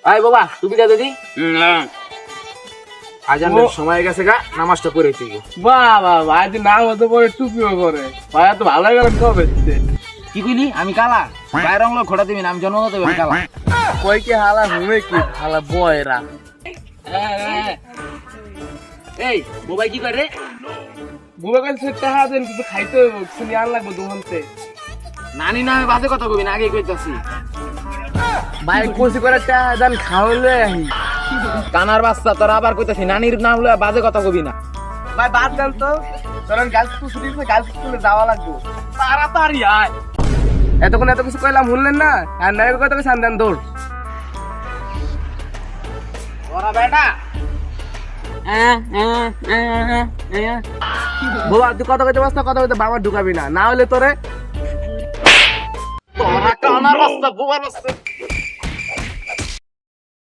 আয় বাবা তুমি যা দিদি আজানের সময় গেছে গা নামাজটা পড়ে থেকে বাহ বাহ ভাই যে নাম হতে পরে টুপিও করে ভাই তো ভালো গেলেন কবে কি কইলি আমি কালা গায়ের রং ঘোড়া দিবি না আমি জন্ম দেবো আমি কালা কই কি হালা ঘুমে কি হালা বয়রা এই মোবাইল কি করে বুবা কাছে টাকা দেন কিছু খাইতে হইব কিছু নিয়ে আন লাগবো দোকানতে নানি না আমি বাজে কথা কবি না আগে কইতাছি ভাই কোসি করে টাকা দেন খাওয়ালে আহি কানার বাচ্চা তোরা আবার কইতাছি নানির নাম লয়ে বাজে কথা কবি না ভাই বাদ দেন তো চলেন গার্লস স্কুল ছুটি দিচ্ছে গার্লস স্কুলে যাওয়া লাগবে তাড়াতাড়ি আয় এতক্ষণ এত কিছু কইলাম শুনলেন না আর নায়ক কথা কইছেন দেন দৌড় ওরা বেটা বাবা তুই কথা কইতে পারছ কথা কইতে বাবা ঢুকাবি না না হলে তোরে তোরা কানার বাচ্চা বুবার বাচ্চা